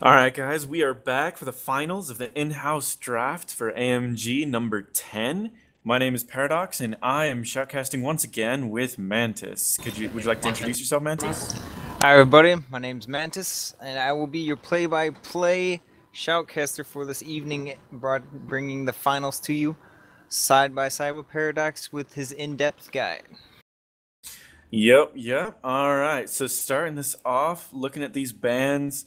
All right, guys, we are back for the finals of the in-house draft for AMG number 10. My name is Paradox, and I am shoutcasting once again with Mantis. Would you like to introduce yourself, Mantis? Hi everybody, my name's Mantis, and I will be your play-by-play shoutcaster for this evening, bringing the finals to you, side by side with Paradox with his in-depth guide. Yep. All right, so starting this off, looking at these bans,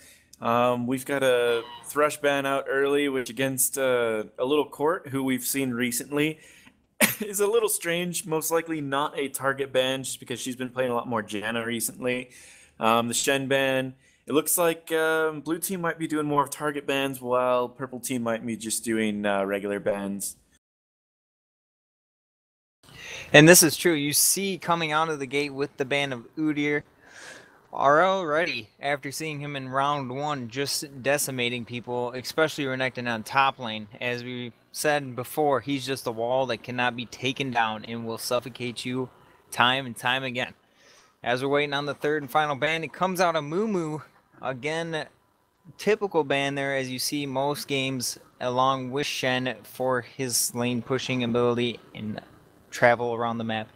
we've got a Thrush ban out early, which against a little court who we've seen recently is a little strange. Most likely not a target ban, just because she's been playing a lot more Janna recently. The Shen ban, it looks like blue team might be doing more of target bans, while purple team might be just doing regular bans. And this is true. You see coming out of the gate with the ban of Udyr are already, after seeing him in round one, just decimating people, especially Renekton on top lane. As we said before, he's just a wall that cannot be taken down and will suffocate you time and time again. As we're waiting on the third and final ban, it comes out of Moo. Again, typical ban there, as you see most games, along with Shen for his lane pushing ability and travel around the map.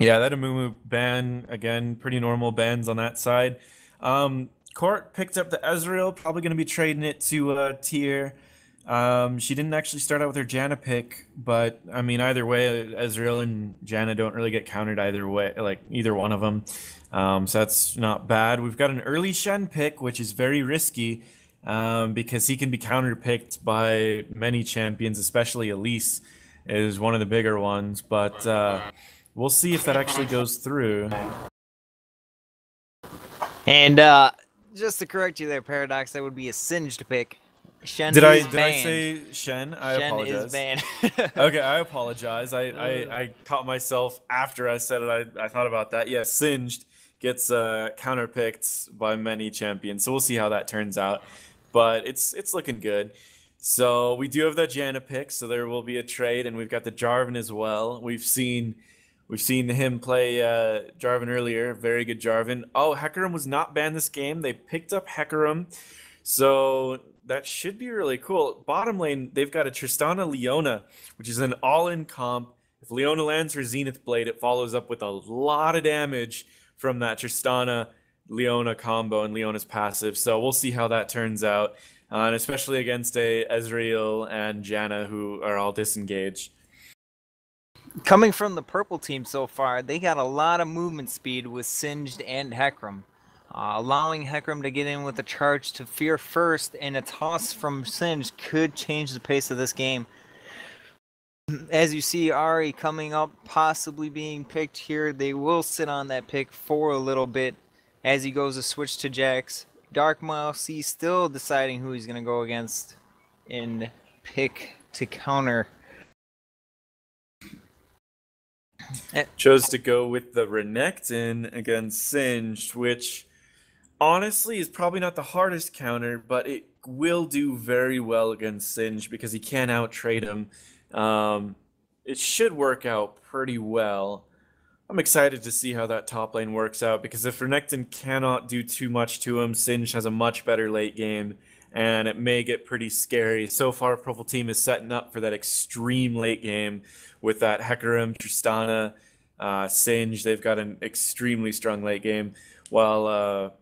Yeah, that Amumu ban, again, pretty normal bans on that side. Court picked up the Ezreal, probably going to be trading it to Tier. She didn't actually start out with her Janna pick, but I mean, either way, Ezreal and Janna don't really get countered either way, like either one of them. So that's not bad. We've got an early Shen pick, which is very risky because he can be counter-picked by many champions, especially Elise is one of the bigger ones. But we'll see if that actually goes through. And just to correct you there, Paradox, that would be a singed pick. Shen Did I banned. say Shen? I Shen apologize. is banned. Okay, I apologize. I caught myself after I said it. I thought about that. Yeah, Singed gets counterpicked by many champions, so we'll see how that turns out. But it's looking good. So we do have that Janna pick, so there will be a trade, and we've got the Jarvan as well. We've seen him play Jarvan earlier. Very good Jarvan. Oh, Hecarim was not banned this game. They picked up Hecarim. So that should be really cool. Bottom lane, they've got a Tristana Leona, which is an all-in comp. If Leona lands her Zenith Blade, it follows up with a lot of damage from that Tristana Leona combo and Leona's passive. So we'll see how that turns out, and especially against a Ezreal and Janna who are all disengaged. Coming from the purple team so far, they got a lot of movement speed with Singed and Hecarim. Allowing Hecarim to get in with a charge to Fear first and a toss from Singed could change the pace of this game. As you see Ahri coming up, possibly being picked here, they will sit on that pick for a little bit as he goes to switch to Jax. Dark Mouse still deciding who he's going to go against and pick to counter. Chose to go with the Renekton against Singed, which honestly is probably not the hardest counter, but it will do very well against Singed because he can out-trade him. It should work out pretty well. I'm excited to see how that top lane works out, because if Renekton cannot do too much to him, Singed has a much better late game, and it may get pretty scary. So far, Purple Team is setting up for that extreme late game with that Hecarim, Tristana, Singed. They've got an extremely strong late game, while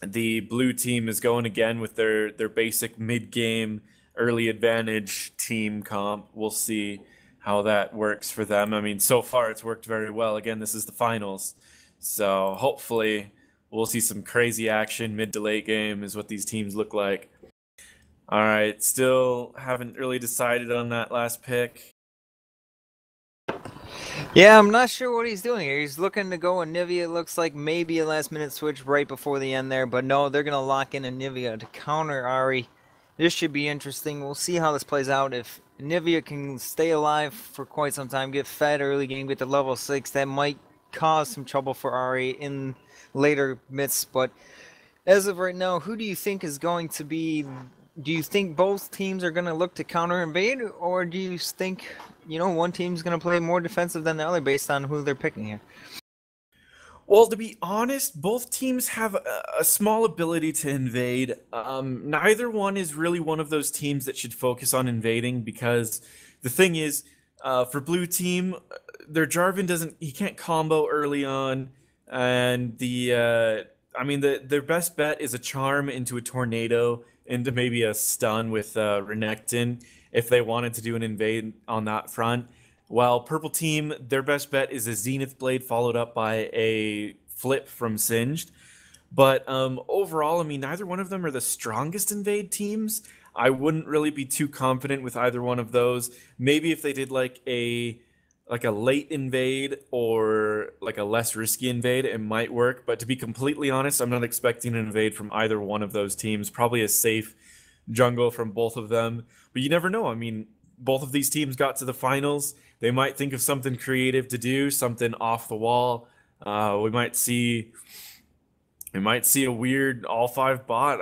the blue team is going again with their basic mid-game early advantage team comp. We'll see how that works for them. I mean, so far it's worked very well. Again, this is the finals, so hopefully we'll see some crazy action mid to late game is what these teams look like. All right, still haven't really decided on that last pick. Yeah, I'm not sure what he's doing here. He's looking to go Anivia. It looks like maybe a last-minute switch right before the end there, but no, they're going to lock in Anivia to counter Ahri. This should be interesting. We'll see how this plays out. If Anivia can stay alive for quite some time, get fed early game, get to level 6, that might cause some trouble for Ahri in later myths. But as of right now, who do you think is going to be... Do you think both teams are going to look to counter invade, or do you think, one team's going to play more defensive than the other based on who they're picking here? Well, to be honest, both teams have a small ability to invade. Neither one is really one of those teams that should focus on invading because the thing is, for blue team, their Jarvan doesn't, he can't combo early on, and their best bet is a charm into a tornado into maybe a stun with Renekton if they wanted to do an invade on that front. While purple team, their best bet is a Zenith Blade followed up by a flip from Singed. But overall, I mean, neither one of them are the strongest invade teams. I wouldn't really be too confident with either one of those. Maybe if they did like a late invade or like a less risky invade, it might work. But to be completely honest, I'm not expecting an invade from either one of those teams. Probably a safe jungle from both of them. But you never know. I mean, both of these teams got to the finals. They might think of something creative to do, something off the wall. We might see a weird all five bot.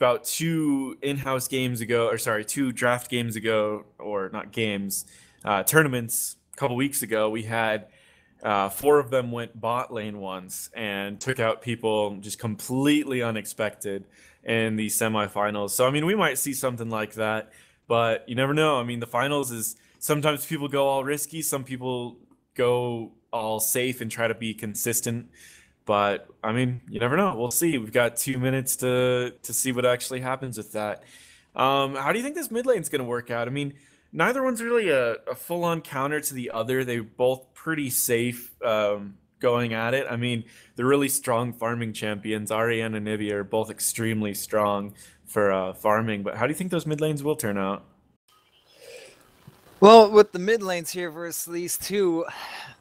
About two in-house games ago, or sorry, two draft games ago, or not games, tournaments a couple weeks ago, we had four of them went bot lane once and took out people just completely unexpected in the semifinals. So I mean, we might see something like that, but you never know. I mean, the finals is sometimes people go all risky, some people go all safe and try to be consistent. But I mean, you never know. We'll see. We've got 2 minutes to see what actually happens with that. How do you think this mid lane's going to work out? I mean, neither one's really a full-on counter to the other. They're both pretty safe going at it. I mean, they're really strong farming champions. Ariane and Nivea are both extremely strong for farming. But how do you think those mid lanes will turn out? Well, with the mid lanes here versus these two,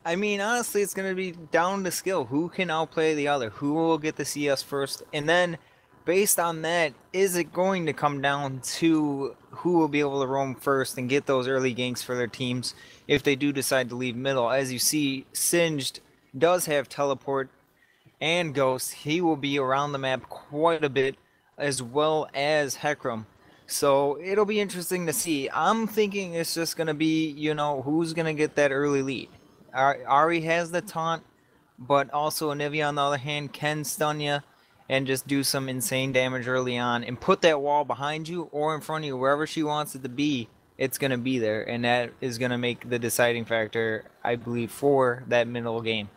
I mean, honestly, it's going to be down to skill. Who can outplay the other? Who will get the CS first? And then, based on that, is it going to come down to who will be able to roam first and get those early ganks for their teams if they do decide to leave middle? As you see, Singed does have teleport and Ghost. He will be around the map quite a bit, as well as Hecarim. So it'll be interesting to see. I'm thinking it's just going to be, who's going to get that early lead. Ari has the taunt, but also Anivia on the other hand can stun you and just do some insane damage early on and put that wall behind you or in front of you, wherever she wants it to be. It's going to be there, and that is going to make the deciding factor, I believe, for that middle game.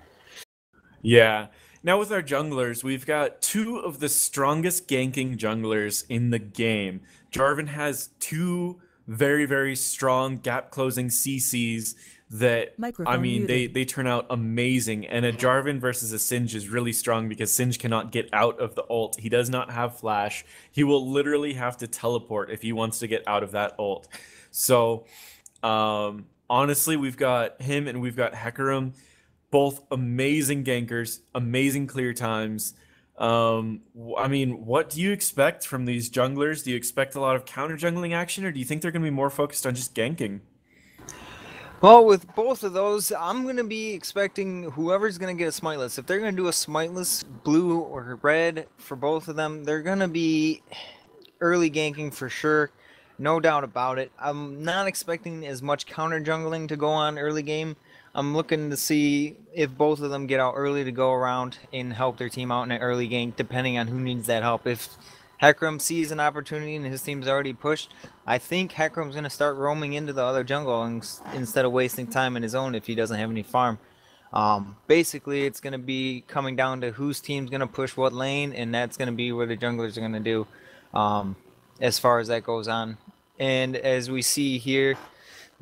Yeah. Now with our junglers, we've got two of the strongest ganking junglers in the game. Jarvan has two very, very strong gap closing CCs that I mean they turn out amazing. And a Jarvan versus a Singed is really strong because Singed cannot get out of the ult. He does not have flash. He will literally have to teleport if he wants to get out of that ult. So honestly, we've got him and we've got Hecarim. Both amazing gankers, amazing clear times. I mean, what do you expect from these junglers? Do you expect a lot of counter jungling action, or do you think they're going to be more focused on just ganking? Well, with both of those, I'm going to be expecting whoever's going to get a smiteless. If they're going to do a smiteless blue or red for both of them, they're going to be early ganking for sure. No doubt about it. I'm not expecting as much counter jungling to go on early game. I'm looking to see if both of them get out early to go around and help their team out in an early gank, depending on who needs that help. If Hecarim sees an opportunity and his team's already pushed, I think Hecarim's going to start roaming into the other jungle instead of wasting time in his own if he doesn't have any farm. Basically, it's going to be coming down to whose team's going to push what lane, and that's going to be where the junglers are going to do as far as that goes on. And as we see here,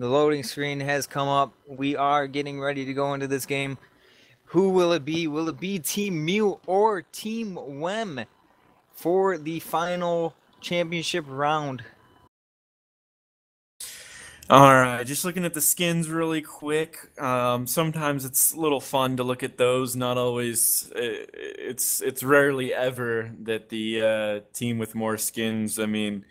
the loading screen has come up. We are getting ready to go into this game. Who will it be? Will it be Team Mew or Team Wem for the final championship round? All right, just looking at the skins really quick. Sometimes it's a little fun to look at those. Not always. It's rarely ever that the team with more skins. I mean,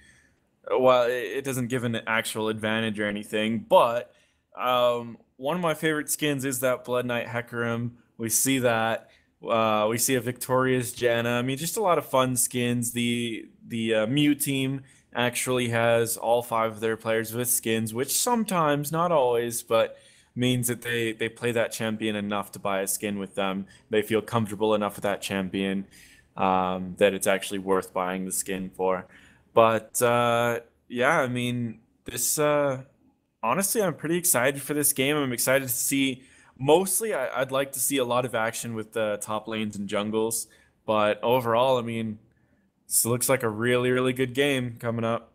well, it doesn't give an actual advantage or anything, but one of my favorite skins is that Blood Knight Hecarim. We see that. We see a victorious Janna. I mean, just a lot of fun skins. The Mew team actually has all five of their players with skins, which sometimes, not always, but means that they play that champion enough to buy a skin with them. They feel comfortable enough with that champion that it's actually worth buying the skin for. But yeah, I mean, this honestly, I'm pretty excited for this game. I'm excited to see. Mostly, I'd like to see a lot of action with the top lanes and jungles. But overall, I mean, this looks like a really, really good game coming up.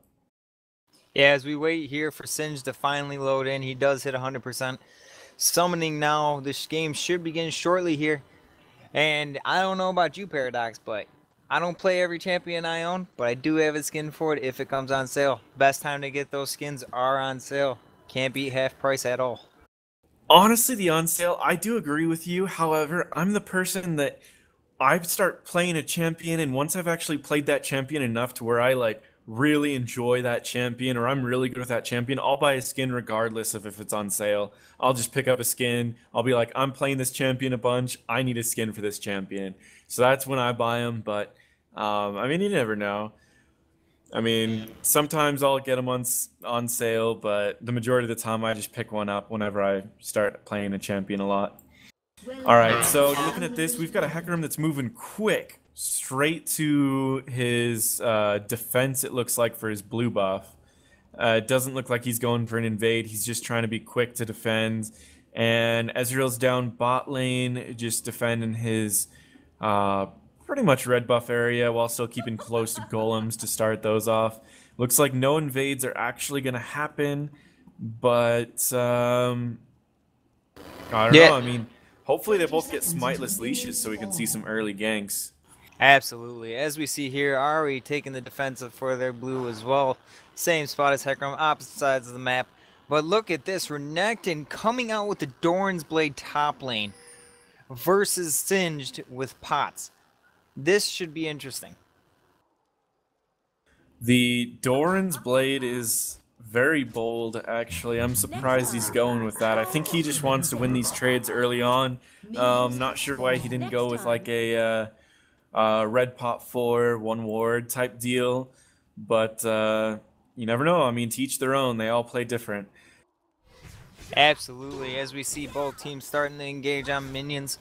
Yeah, as we wait here for Singe to finally load in, he does hit 100%. Summoning now, this game should begin shortly here. And I don't know about you, Paradox, but I don't play every champion I own, but I do have a skin for it if it comes on sale. Best time to get those skins are on sale. Can't beat half price at all. Honestly, the on sale, I do agree with you. However, I'm the person that I start playing a champion, and once I've actually played that champion enough to where I like really enjoy that champion or I'm really good with that champion, I'll buy a skin regardless of if it's on sale. I'll just pick up a skin. I'll be like, I'm playing this champion a bunch. I need a skin for this champion. So that's when I buy them. But I mean, you never know. I mean, sometimes I'll get them on sale, but the majority of the time I just pick one up whenever I start playing a champion a lot. All right, so looking at this, we've got a Hecarim that's moving quick straight to his defense, it looks like, for his blue buff. It doesn't look like he's going for an invade. He's just trying to be quick to defend. And Ezreal's down bot lane, just defending his pretty much red buff area while still keeping close to golems to start those off. Looks like no invades are actually going to happen, but I don't know. I mean, hopefully they both get smiteless leashes so we can see some early ganks. Absolutely. As we see here, Ari taking the defensive for their blue as well. Same spot as Hecarim, opposite sides of the map. But look at this, Renekton coming out with the Doran's Blade top lane versus Singed with pots. This should be interesting. The Doran's Blade is very bold, actually. I'm surprised he's going with that. I think he just wants to win these trades early on. Not sure why he didn't go with like a red pot 4, 1 ward type deal. But you never know. I mean, to each their own. They all play different. Absolutely. As we see both teams starting to engage on minions.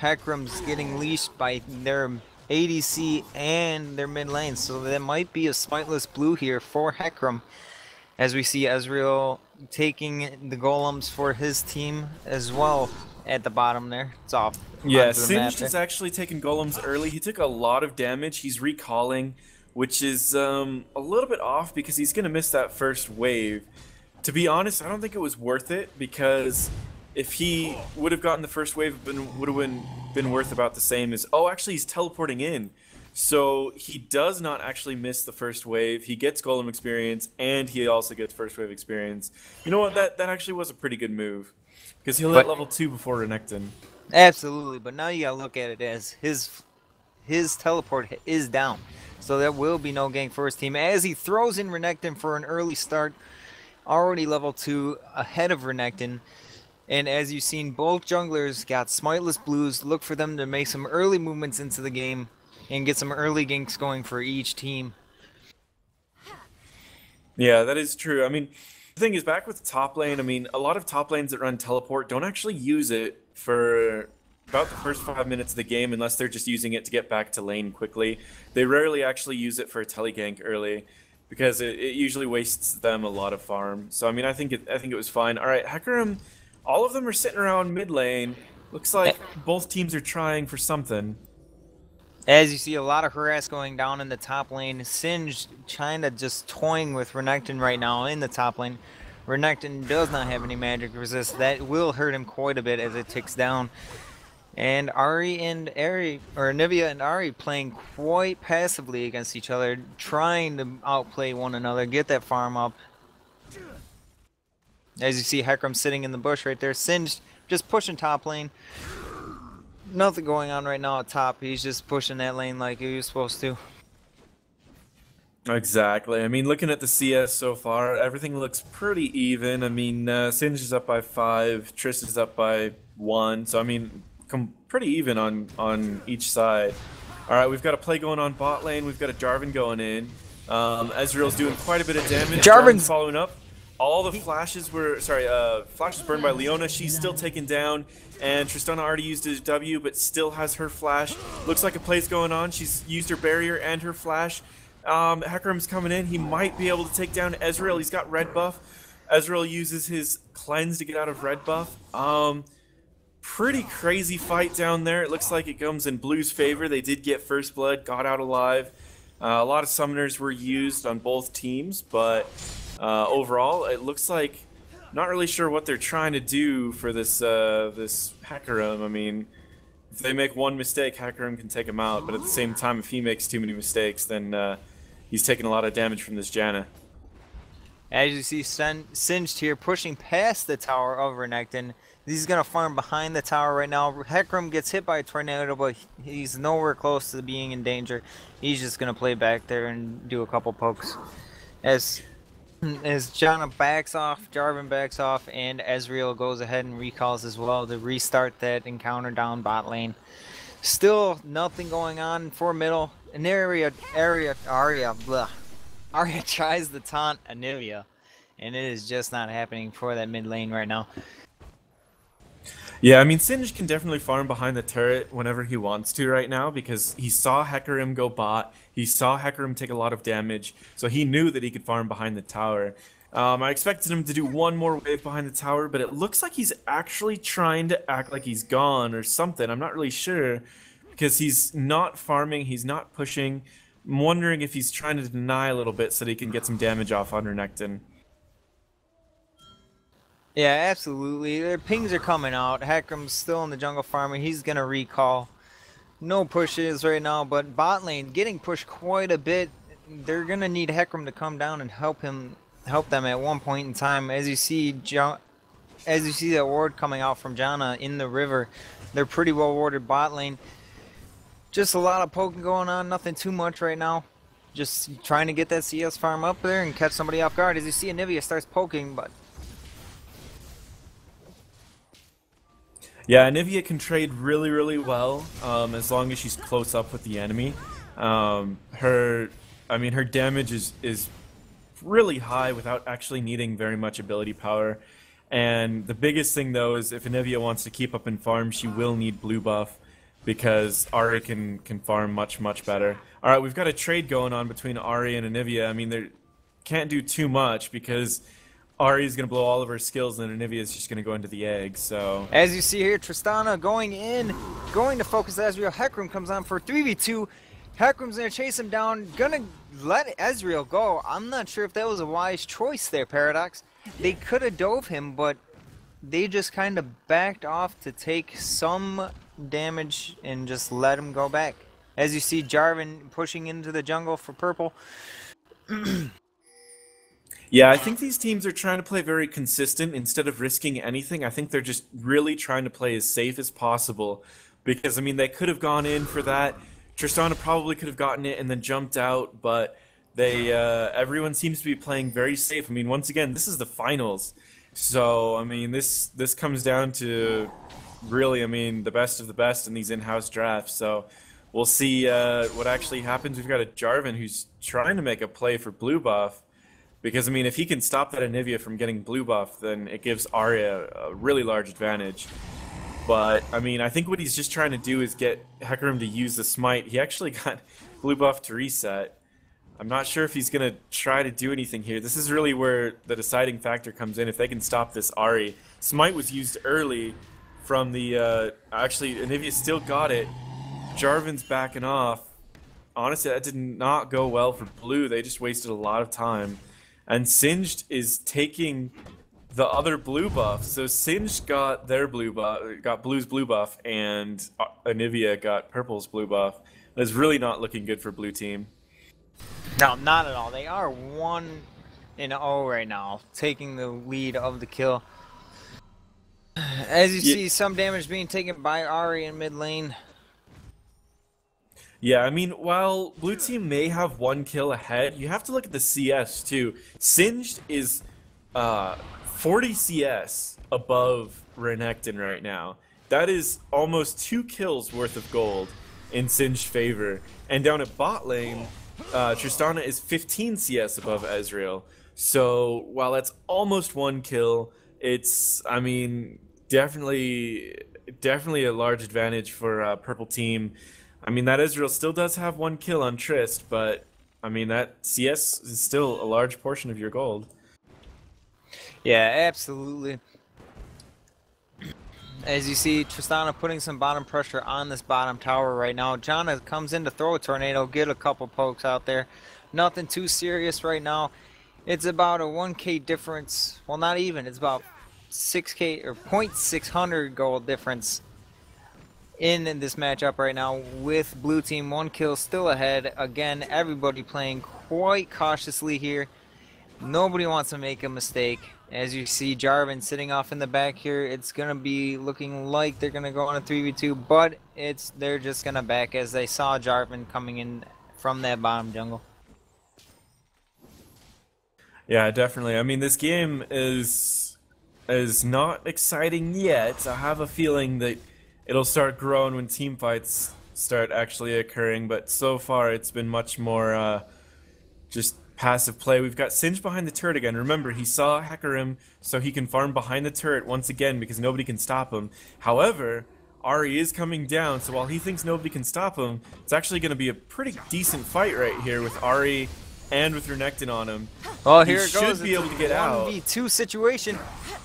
Hecarim's getting leashed by their ADC and their mid lane, so there might be a smiteless blue here for Hecarim. As we see Ezreal taking the golems for his team as well at the bottom there. It's off. Yeah, Singed is actually taking golems early. He took a lot of damage. He's recalling, which is a little bit off because he's going to miss that first wave. To be honest, I don't think it was worth it because if he would have gotten the first wave, would have been worth about the same as... Oh, actually, he's teleporting in. So he does not actually miss the first wave. He gets golem experience, and he also gets first wave experience. You know what? That actually was a pretty good move. Because he'll hit level 2 before Renekton. Absolutely, but now you gotta look at it as his teleport is down. So there will be no gank for his team. As he throws in Renekton for an early start, already level 2 ahead of Renekton. And as you've seen, both junglers got smiteless blues. Look for them to make some early movements into the game and get some early ganks going for each team. Yeah, that is true. I mean, the thing is, back with top lane, I mean, a lot of top lanes that run teleport don't actually use it for about the first 5 minutes of the game unless they're just using it to get back to lane quickly. They rarely actually use it for a telegank early because it usually wastes them a lot of farm. So, I mean, I think it was fine. All right, Hecarim... All of them are sitting around mid lane. Looks like both teams are trying for something. As you see, a lot of harass going down in the top lane. Singe trying to just toying with Renekton right now in the top lane. Renekton does not have any magic resist. That will hurt him quite a bit as it ticks down. And Nivea and Ari playing quite passively against each other, trying to outplay one another, get that farm up. As you see, Hecarim sitting in the bush right there. Singed just pushing top lane. Nothing going on right now at top. He's just pushing that lane like he was supposed to. Exactly. I mean, looking at the CS so far, everything looks pretty even. I mean, Singed is up by 5, Triss is up by 1. So, I mean, pretty even on each side. All right, we've got a play going on bot lane. We've got a Jarvan going in. Ezreal's doing quite a bit of damage. Jarvan's following up. all the flashes were, sorry, flashes burned by Leona. She's still taken down, and Tristana already used his W, but still has her flash. Looks like a play's going on. She's used her barrier and her flash. Hecarim's coming in. He might be able to take down Ezreal. He's got red buff. Ezreal uses his cleanse to get out of red buff. Pretty crazy fight down there. It looks like it comes in Blue's favor. They did get first blood, got out alive. A lot of summoners were used on both teams, but overall, it looks like not really sure what they're trying to do for this this Hecarim. I mean, if they make one mistake, Hecarim can take him out, but at the same time, if he makes too many mistakes, then he's taking a lot of damage from this Janna. As you see, Singed here pushing past the tower of Renekton. He's going to farm behind the tower right now. Hecarim gets hit by a tornado, but he's nowhere close to being in danger. He's just going to play back there and do a couple pokes. As Janna backs off, Jarvan backs off, and Ezreal goes ahead and recalls as well to restart that encounter down bot lane. Still nothing going on for middle. An Arya tries to taunt Anivia, and it is just not happening for that mid lane right now. Yeah, I mean, Singed can definitely farm behind the turret whenever he wants to right now because he saw Hecarim go bot, he saw Hecarim take a lot of damage, so he knew that he could farm behind the tower. I expected him to do one more wave behind the tower, but it looks like he's actually trying to act like he's gone or something. I'm not really sure because he's not farming, he's not pushing. I'm wondering if he's trying to deny a little bit so that he can get some damage off on Renekton. Yeah, absolutely. Their pings are coming out. Hecarim's still in the jungle farming. He's going to recall. No pushes right now, but bot lane getting pushed quite a bit. They're going to need Hecarim to come down and help them at one point in time. As you see the ward coming out from Janna in the river, they're pretty well warded bot lane. Just a lot of poking going on, nothing too much right now. Just trying to get that CS farm up there and catch somebody off guard. As you see, Anivia starts poking, but yeah, Anivia can trade really, really well as long as she's close up with the enemy. Her damage is really high without actually needing very much ability power. And the biggest thing though is if Anivia wants to keep up in farm, she will need blue buff because Ahri can farm much, much better. All right, we've got a trade going on between Ahri and Anivia. I mean, they can't do too much because Ahri is going to blow all of her skills, and Anivia is just going to go into the egg, so... As you see here, Tristana going to focus Ezreal. Hecarim comes on for 3v2. Hecarim's going to chase him down, going to let Ezreal go. I'm not sure if that was a wise choice there, Paradox. They could have dove him, but they just kind of backed off to take some damage and just let him go back. As you see, Jarvan pushing into the jungle for purple. Yeah, I think these teams are trying to play very consistent instead of risking anything. I think they're just really trying to play as safe as possible because, I mean, they could have gone in for that. Tristana probably could have gotten it and then jumped out, but everyone seems to be playing very safe. I mean, once again, this is the finals. So, I mean, this comes down to really, I mean, the best of the best in these in-house drafts. So we'll see what actually happens. We've got a Jarvan who's trying to make a play for blue buff. Because, I mean, if he can stop that Anivia from getting blue buff, then it gives Arya a really large advantage. But, I mean, I think what he's just trying to do is get Hecarim to use the smite. He actually got blue buff to reset. I'm not sure if he's going to try to do anything here. This is really where the deciding factor comes in, if they can stop this Ahri. Smite was used early from the... actually, Anivia still got it. Jarvan's backing off. Honestly, that did not go well for blue. They just wasted a lot of time. And Singed is taking the other blue buff. So Singed got their blue buff, got blue's blue buff, and Anivia got purple's blue buff. It's really not looking good for blue team. No, not at all. They are 1-0 right now, taking the lead of the kill. As you see, some damage being taken by Ahri in mid lane. Yeah, I mean, while blue team may have one kill ahead, you have to look at the CS too. Singed is 40 CS above Renekton right now. That is almost 2 kills worth of gold in Singed favor. And down at bot lane, Tristana is 15 CS above Ezreal. So while that's almost one kill, it's, I mean, definitely a large advantage for purple team. I mean, that Ezreal still does have one kill on Trist, but I mean that CS is still a large portion of your gold. Yeah, absolutely. As you see, Tristana putting some bottom pressure on this bottom tower right now. Janna comes in to throw a tornado, get a couple pokes out there. Nothing too serious right now. It's about a 1k difference. Well, not even. It's about 6k or 0.600 gold difference in this matchup right now with blue team. One kill still ahead. Again, everybody playing quite cautiously here. Nobody wants to make a mistake. As you see Jarvan sitting off in the back here, it's going to be looking like they're going to go on a 3v2, but they're just going to back as they saw Jarvan coming in from that bottom jungle. Yeah, definitely. I mean, this game is not exciting yet. I have a feeling that it'll start growing when team fights start actually occurring, but so far it's been much more just passive play. We've got Singed behind the turret again. Remember, he saw Hecarim, so he can farm behind the turret once again because nobody can stop him. However, Ahri is coming down, so while he thinks nobody can stop him, it's actually going to be a pretty decent fight right here with Ahri and with Renekton on him. Oh, here it goes. He should be it's able to get out. 1v2 situation.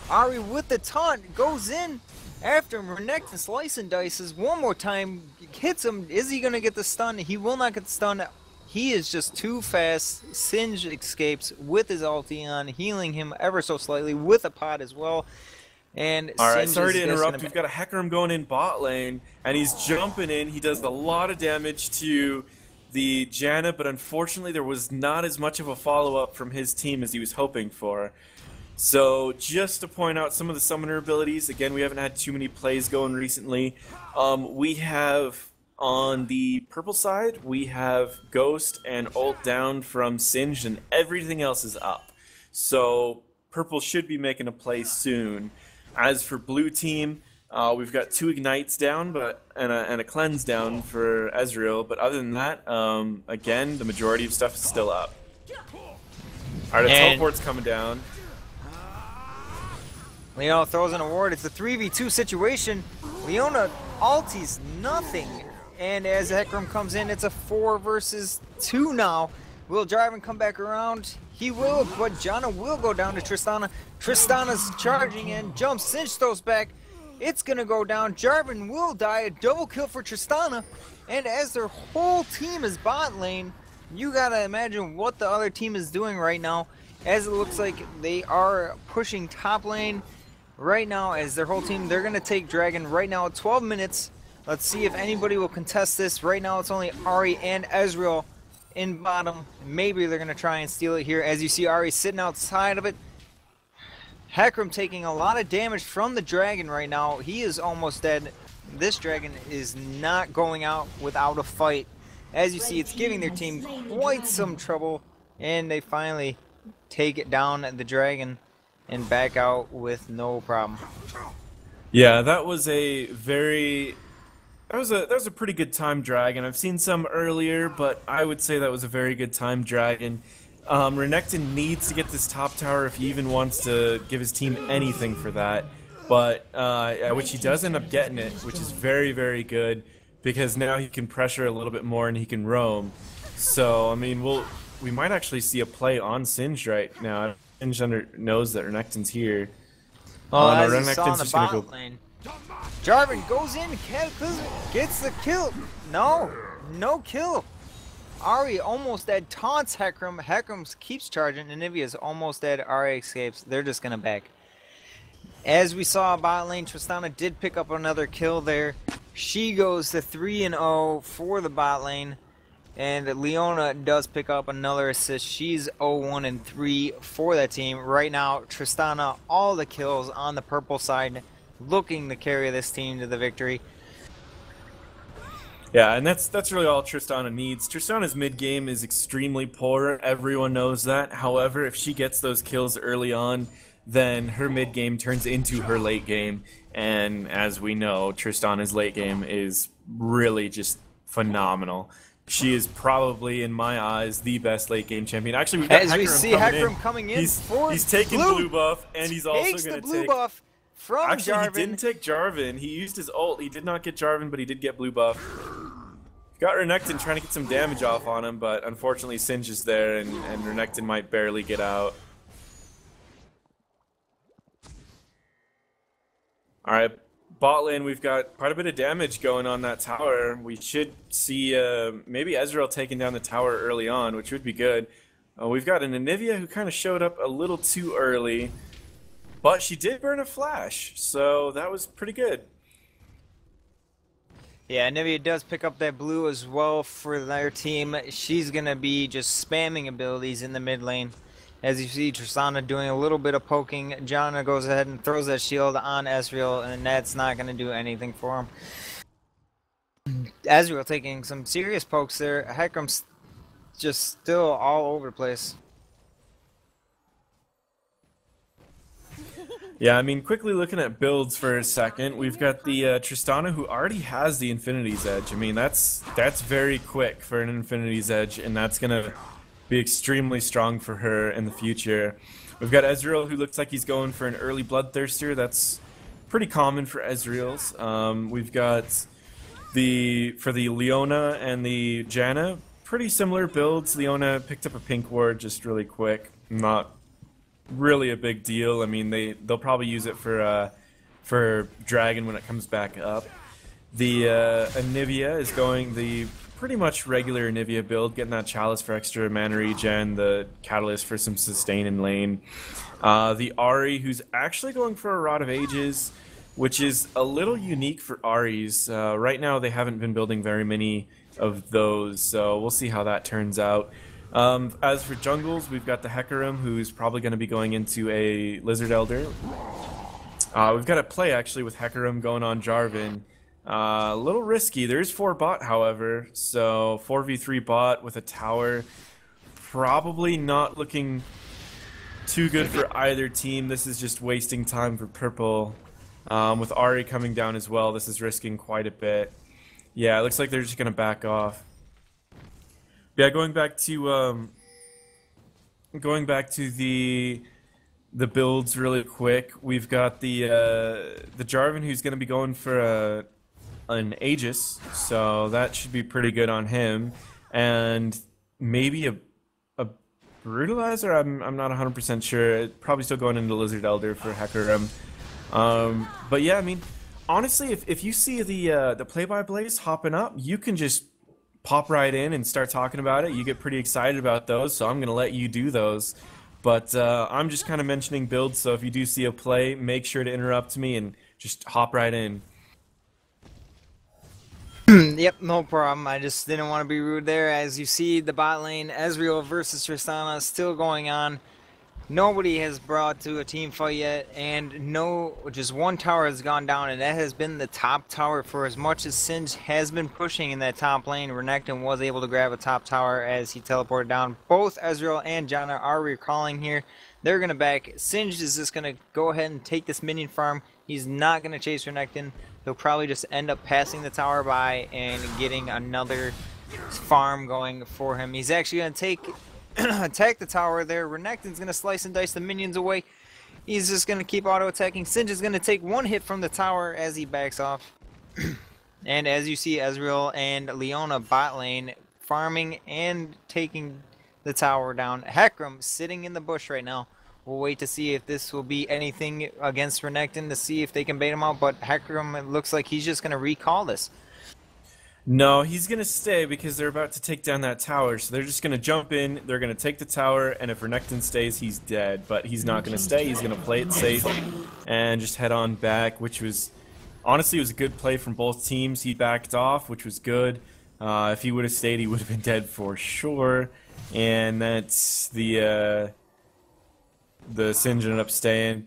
Ahri with the taunt goes in after him. Renekton slice and dices one more time, hits him. Is he going to get the stun? He will not get the stun. He is just too fast. Singed escapes with his ulti on, healing him ever so slightly with a pot as well. And alright, sorry to interrupt. We've got a Hecarim going in bot lane, and he's jumping in. He does a lot of damage to the Janna, but unfortunately there was not as much of a follow-up from his team as he was hoping for. So just to point out some of the summoner abilities, again, we haven't had too many plays going recently. We have, on the purple side, we have Ghost and ult down from Singed, and everything else is up. So purple should be making a play soon. As for blue team, we've got 2 ignites down, and a cleanse down for Ezreal. But other than that, again, the majority of stuff is still up. All right, a teleport's coming down. Leona throws in a ward. It's a 3v2 situation. Leona ulties nothing. And as Hecarim comes in, it's a 4 versus 2 now. Will Jarvan come back around? He will, but Janna will go down to Tristana. Tristana's charging in, jumps, Singed throws back. It's gonna go down. Jarvan will die. A double kill for Tristana. And as their whole team is bot lane, you gotta imagine what the other team is doing right now. As it looks like they are pushing top lane right now as their whole team. They're gonna take Dragon right now at 12 minutes. Let's see if anybody will contest this. Right now it's only Ahri and Ezreal in bottom. Maybe they're going to try and steal it here. As you see, Ahri sitting outside of it. Hecarim taking a lot of damage from the dragon right now. He is almost dead. This dragon is not going out without a fight. As you see, it's giving their team quite some trouble. And they finally take it down the dragon and back out with no problem. Yeah, that was a very... That was a pretty good time dragon. I've seen some earlier, but I would say that was a very good time dragon. Renekton needs to get this top tower if he even wants to give his team anything for that. But which he does end up getting it, which is very, very good because now he can pressure a little bit more and he can roam. So I mean, we might actually see a play on Singed right now. Singed knows that Renekton's here. Oh, no, as you saw in the bot lane. Jarvan goes in, gets the kill. No kill. Ahri almost dead, taunts Hecarim. Hecarim keeps charging. Anivia's almost dead. Ahri escapes. They're just going to back. As we saw bot lane, Tristana did pick up another kill there. She goes to 3-0 for the bot lane. And Leona does pick up another assist. She's 0-1-3 for that team. Right now, Tristana, all the kills on the purple side, looking to carry this team to the victory. Yeah, and that's really all Tristana needs. Tristana's mid game is extremely poor. Everyone knows that. However, if she gets those kills early on, then her mid game turns into her late game. And as we know, Tristana's late game is really just phenomenal. She is probably, in my eyes, the best late game champion. Actually, we've got As we see Hecarim coming in for he's taking blue buff, and he's also takes going the to blue take. buff from Actually, Jarvan. he didn't take Jarvan. He used his ult. He did not get Jarvan, but he did get blue buff. Got Renekton trying to get some damage off on him, but unfortunately Singed is there, and Renekton might barely get out. Alright, bot lane, we've got quite a bit of damage going on that tower. We should see maybe Ezreal taking down the tower early on, which would be good. We've got an Anivia who kind of showed up a little too early, but she did burn a flash, so that was pretty good. Yeah, Anivia does pick up that blue as well for their team. She's going to be just spamming abilities in the mid lane. As you see, Tristana doing a little bit of poking. Janna goes ahead and throws that shield on Ezreal, and that's not going to do anything for him. Ezreal taking some serious pokes there. Hecarim's just still all over the place. Yeah, I mean, quickly looking at builds for a second, we've got the Tristana who already has the Infinity's Edge. I mean, that's very quick for an Infinity's Edge, and that's going to be extremely strong for her in the future. We've got Ezreal who looks like he's going for an early Bloodthirster. That's pretty common for Ezreals. We've got for the Leona and the Janna, pretty similar builds. Leona picked up a pink ward just really quick. Not really a big deal. I mean, they'll probably use it for Dragon when it comes back up. The Anivia is going the pretty much regular Anivia build, getting that Chalice for extra mana regen, the Catalyst for some sustain in lane. The Ahri, who's actually going for a Rod of Ages, which is a little unique for Ahris. Right now they haven't been building very many of those, so we'll see how that turns out. As for jungles, we've got the Hecarim, who's probably going to be going into a Lizard Elder. We've got a play actually with Hecarim going on Jarvan. A little risky. There's 4 bot, however, so 4v3 bot with a tower. Probably not looking too good for either team. This is just wasting time for purple. With Ahri coming down as well, this is risking quite a bit. Yeah, it looks like they're just going to back off. Yeah, going back to the builds really quick. We've got the Jarvan who's going to be going for an Aegis, so that should be pretty good on him, and maybe a Brutalizer. I'm not 100% sure. Probably still going into Lizard Elder for Hecarim. But yeah, I mean, honestly, if you see the play-by-plays hopping up, you can just pop right in and start talking about it. You get pretty excited about those, so I'm going to let you do those. But I'm just kind of mentioning builds, so if you do see a play, make sure to interrupt me and just hop right in. Yep, no problem. I just didn't want to be rude there. As you see, the bot lane, Ezreal versus Tristana, still going on. Nobody has brought to a team fight yet, and just one tower has gone down, and that has been the top tower. For as much as Singed has been pushing in that top lane, Renekton was able to grab a top tower as he teleported down. Both Ezreal and Janna are recalling here. They're going to back. Singed is just going to go ahead and take this minion farm. He's not going to chase Renekton. He'll probably just end up passing the tower by and getting another farm going for him. He's actually going to take attack the tower there. Renekton's going to slice and dice the minions away. He's just going to keep auto-attacking. Singed is going to take one hit from the tower as he backs off. And as you see, Ezreal and Leona bot lane farming and taking the tower down. Hecarim sitting in the bush right now. We'll wait to see if this will be anything against Renekton to see if they can bait him out. But Hecarim, it looks like he's just going to recall this. No, he's going to stay because they're about to take down that tower. So they're just going to jump in, they're going to take the tower, and if Renekton stays, he's dead. But he's not going to stay, he's going to play it safe and just head on back, which was, honestly, it was a good play from both teams. He backed off, which was good. If he would have stayed, he would have been dead for sure. And that's the Singed ended up staying.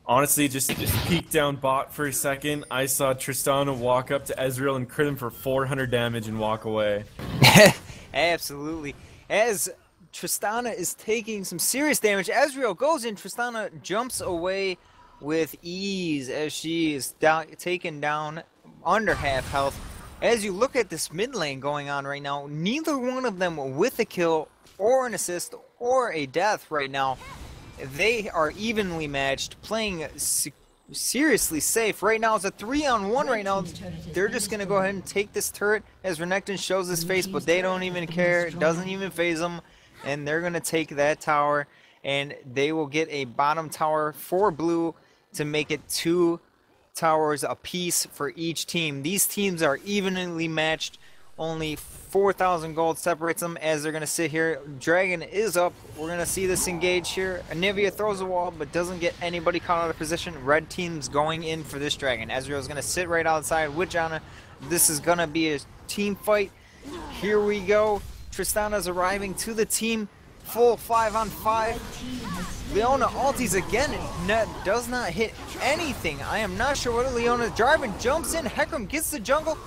Honestly, just peek down bot for a second. I saw Tristana walk up to Ezreal and crit him for 400 damage and walk away. Absolutely. As Tristana is taking some serious damage, Ezreal goes in. Tristana jumps away with ease as she is taken down under half health. As you look at this mid lane going on right now, neither one of them with a kill or an assist or a death right now. They are evenly matched, playing seriously safe. Right now it's a 3-on-1 right now. They're just going to go ahead and take this turret as Renekton shows his face, but they don't even care. It doesn't even phase them. And they're going to take that tower, and they will get a bottom tower for blue to make it 2 towers apiece for each team. These teams are evenly matched. Only 4,000 gold separates them as they're going to sit here. Dragon is up. We're going to see this engage here. Anivia throws a wall but doesn't get anybody caught out of position. Red team's going in for this Dragon. Ezreal's going to sit right outside with Janna. This is going to be a team fight. Here we go. Tristana's arriving to the team. Full 5-on-5. Leona ultis again. Net does not hit anything. I am not sure what Leona. Jarvan jumps in. Hecarim gets the jungle.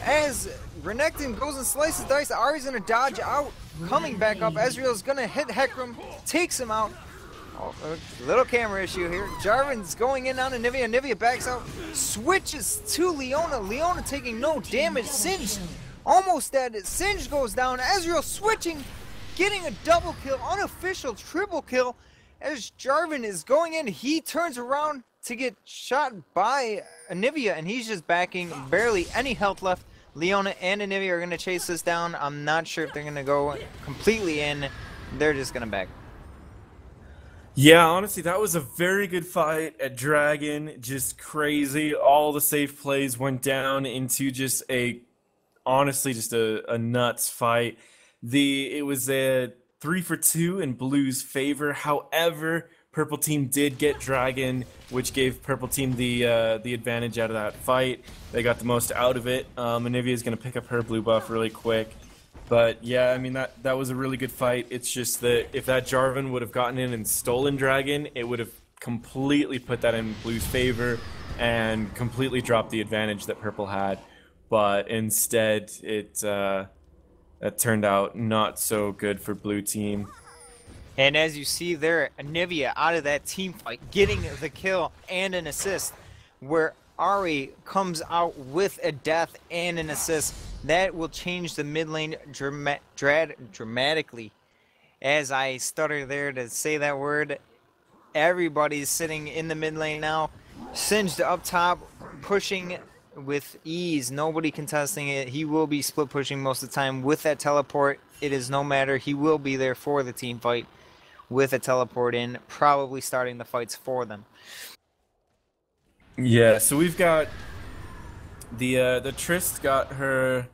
As Renekton goes and slices dice, Ahri's gonna dodge out, coming back up. Ezreal's gonna hit Hecarim, takes him out. Oh, a little camera issue here. Jarvan's going in on Anivia. Anivia backs out, switches to Leona. Leona taking no damage. Singed, almost dead. Singed goes down. Ezreal switching, getting a double kill, unofficial triple kill. As Jarvan is going in, he turns around to get shot by Anivia, and he's just backing, barely any health left. Leona and Anivia are going to chase this down. I'm not sure if they're going to go completely in. They're just going to back. Yeah, honestly, that was a very good fight at Dragon. Just crazy. All the safe plays went down into just honestly, just a nuts fight. It was a 3-for-2 in Blue's favor. However, Purple team did get Dragon, which gave Purple team the advantage out of that fight. They got the most out of it. Anivia is going to pick up her blue buff really quick. But yeah, I mean, that was a really good fight. It's just that if that Jarvan would have gotten in and stolen Dragon, it would have completely put that in Blue's favor and completely dropped the advantage that Purple had. But instead, that turned out not so good for Blue team. And as you see there, Anivia out of that team fight, getting the kill and an assist, where Ahri comes out with a death and an assist. That will change the mid lane dramatically. As I stutter there to say that word, everybody's sitting in the mid lane now. Singed up top, pushing with ease, nobody contesting it. He will be split pushing most of the time with that teleport. It is no matter, he will be there for the team fight with a teleport in, probably starting the fights for them. Yeah, so we've got the Trist got her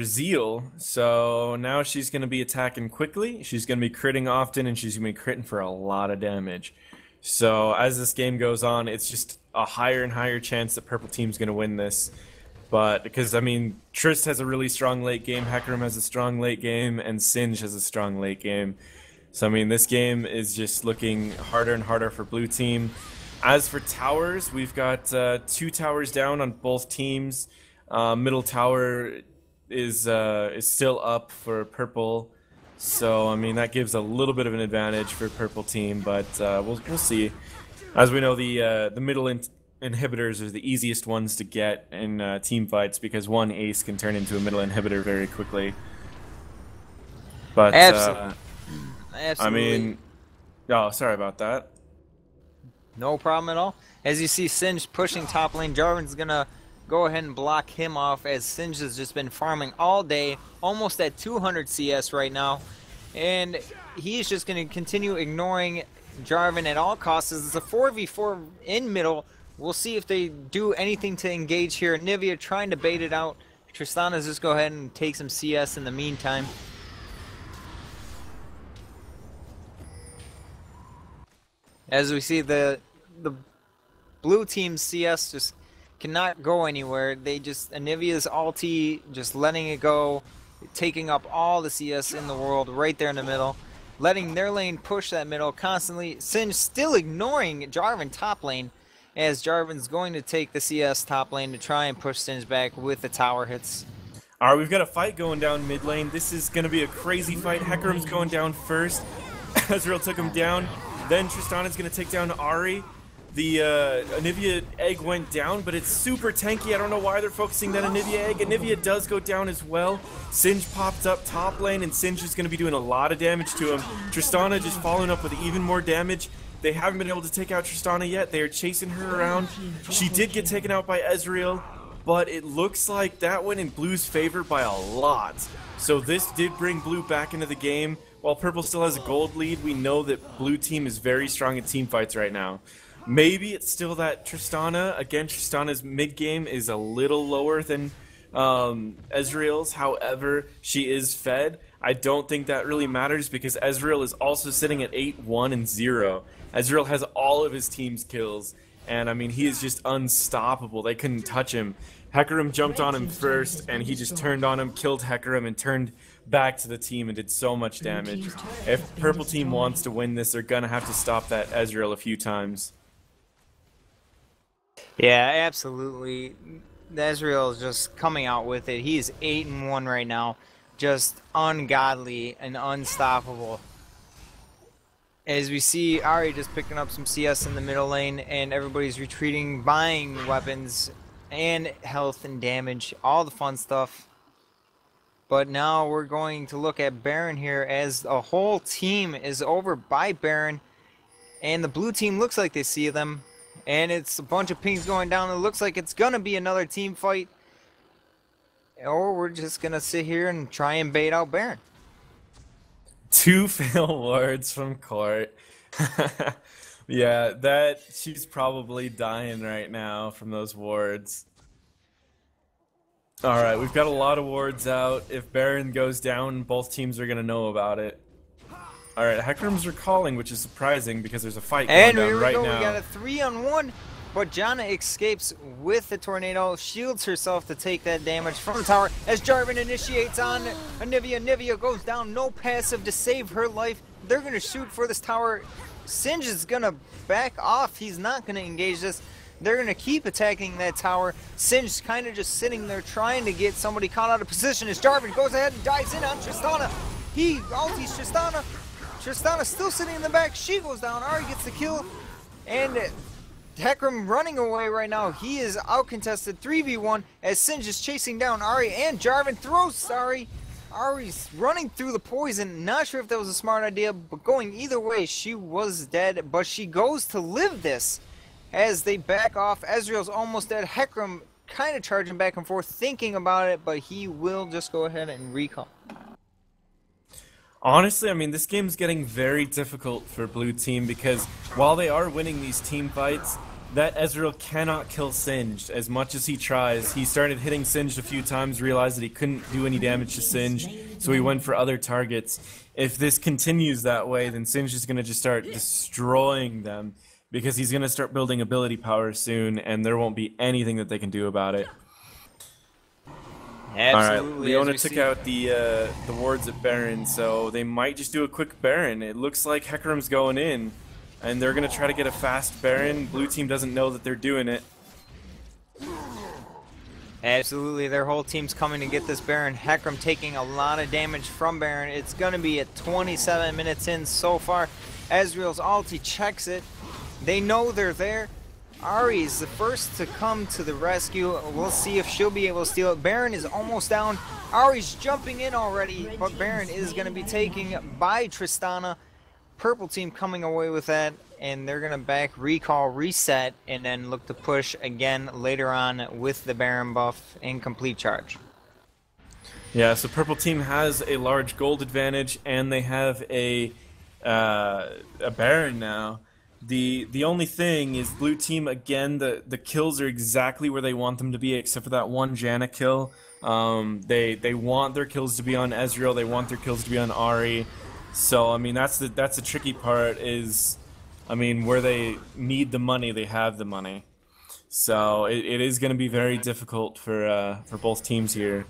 zeal, so now she's going to be attacking quickly, she's going to be critting often, and she's going to be critting for a lot of damage. So as this game goes on, it's just a higher and higher chance that Purple team's going to win this. But because, I mean, Trist has a really strong late game, Hecarim has a strong late game, and Singed has a strong late game. So, I mean, this game is just looking harder and harder for Blue team. As for towers, we've got 2 towers down on both teams. Middle tower is still up for Purple. So, I mean, that gives a little bit of an advantage for Purple team, but we'll see. As we know, the middle inhibitors are the easiest ones to get in team fights because one ace can turn into a middle inhibitor very quickly. But Absolutely. I mean, oh, sorry about that. No problem at all. As you see Singed pushing top lane, Jarvan's gonna go ahead and block him off as Singed has just been farming all day, almost at 200 CS right now. And he's just gonna continue ignoring Jarvan at all costs. It's a 4v4 in middle. We'll see if they do anything to engage here. Anivia trying to bait it out. Tristana's just go ahead and take some CS in the meantime. As we see, the blue team's CS just cannot go anywhere. They just, Anivia's ulti, just letting it go, taking up all the CS in the world right there in the middle, letting their lane push that middle constantly. Singed still ignoring Jarvan top lane, as Jarvan's going to take the CS top lane to try and push Singed back with the tower hits. All right, we've got a fight going down mid lane. This is going to be a crazy fight. Hecarim's going down first. Ezreal took him down. Then Tristana's going to take down Ahri. The Anivia egg went down, but it's super tanky. I don't know why they're focusing that Anivia egg. Anivia does go down as well. Singe popped up top lane, and Singe is going to be doing a lot of damage to him. Tristana just following up with even more damage. They haven't been able to take out Tristana yet. They are chasing her around. She did get taken out by Ezreal, but it looks like that went in Blue's favor by a lot. So this did bring Blue back into the game. While Purple still has a gold lead, we know that Blue team is very strong in team fights right now. Maybe it's still that Tristana. Again, Tristana's mid game is a little lower than Ezreal's. However, she is fed. I don't think that really matters because Ezreal is also sitting at 8-1 and 0. Ezreal has all of his team's kills, and I mean, he is just unstoppable. They couldn't touch him. Hecarim jumped on him first, and he just turned on him, killed Hecarim, and turned back to the team and did so much damage. If Purple team wants to win this, they're gonna have to stop that Ezreal a few times. Yeah, absolutely. Ezreal is just coming out with it. He is 8-1 right now. Just ungodly and unstoppable. As we see Ahri just picking up some CS in the middle lane, and everybody's retreating, buying weapons and health and damage, all the fun stuff. But now we're going to look at Baron here as the whole team is over by Baron, and the blue team looks like they see them. And it's a bunch of pings going down. It looks like it's going to be another team fight. Or we're just going to sit here and try and bait out Baron. 2 fail wards from Court. Yeah, she's probably dying right now from those wards. Alright, we've got a lot of wards out. If Baron goes down, both teams are going to know about it. Alright, Hecarim's recalling, which is surprising because there's a fight going down right now. We got a 3-on-1, but Janna escapes with the tornado, shields herself to take that damage from the tower as Jarvan initiates on Anivia. Anivia goes down, no passive to save her life. They're going to shoot for this tower. Singe is going to back off. He's not going to engage this. They're going to keep attacking that tower. Singe kind of just sitting there trying to get somebody caught out of position as Jarvan goes ahead and dives in on Tristana. He ultis Tristana. Tristana still sitting in the back. She goes down. Ahri gets the kill. And Hecarim running away right now. He is out-contested 3v1 as Singe is chasing down Ahri, and Jarvan throws Ahri. Ahri's running through the poison. Not sure if that was a smart idea, but going either way, she was dead. But she goes to live this as they back off. Ezreal's almost dead. Hecarim kind of charging back and forth, thinking about it, but he will just go ahead and recall. Honestly, I mean, this game's getting very difficult for Blue Team because while they are winning these team fights, that Ezreal cannot kill Singed as much as he tries. He started hitting Singed a few times, realized that he couldn't do any damage to Singed, so he went for other targets. If this continues that way, then Singed is going to just start destroying them because he's going to start building ability power soon, and there won't be anything that they can do about it. Absolutely. Alright, Leona took out the wards at Baron, so they might just do a quick Baron. It looks like Hecarim's going in, and they're going to try to get a fast Baron. Blue team doesn't know that they're doing it. Absolutely, their whole team's coming to get this Baron. Hecarim taking a lot of damage from Baron. It's going to be at 27 minutes in so far. Ezreal's ulti checks it. They know they're there. Ahri is the first to come to the rescue. We'll see if she'll be able to steal it. Baron is almost down. Ahri's jumping in already, but Baron is going to be taken by Tristana. Purple team coming away with that, and they're going to back recall, reset, and then look to push again later on with the Baron buff in complete charge. Yeah, so Purple team has a large gold advantage, and they have a Baron now. The only thing is Blue team, again, the kills are exactly where they want them to be, except for that one Janna kill. They want their kills to be on Ezreal, they want their kills to be on Ahri. So I mean that's the tricky part is, I mean, where they need the money, they have the money. So it is going to be very difficult for both teams here.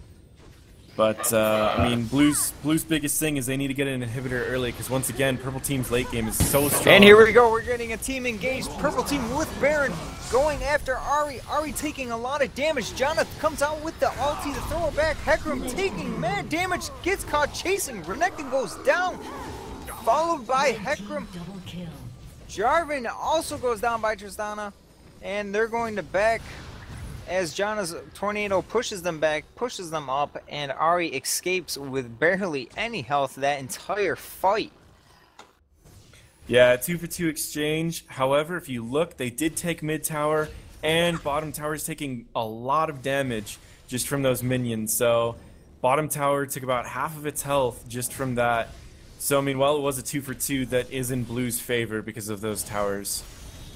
But, I mean, Blue's biggest thing is they need to get an inhibitor early, because once again, Purple Team's late game is so strong. And here we go, we're getting a team engaged. Purple Team with Baron going after Ahri. Ahri taking a lot of damage. Janna comes out with the ulti to throw it back. Hecarim taking mad damage, gets caught chasing. Renekton goes down, followed by Hecarim. Jarvan also goes down by Tristana, and they're going to back as Janna's tornado pushes them back, pushes them up, and Ahri escapes with barely any health that entire fight. Yeah, 2-for-2 exchange. However, if you look, they did take mid tower, and bottom tower is taking a lot of damage just from those minions. So bottom tower took about half of its health just from that. So I mean, while it was a 2-for-2, that is in Blue's favor because of those towers.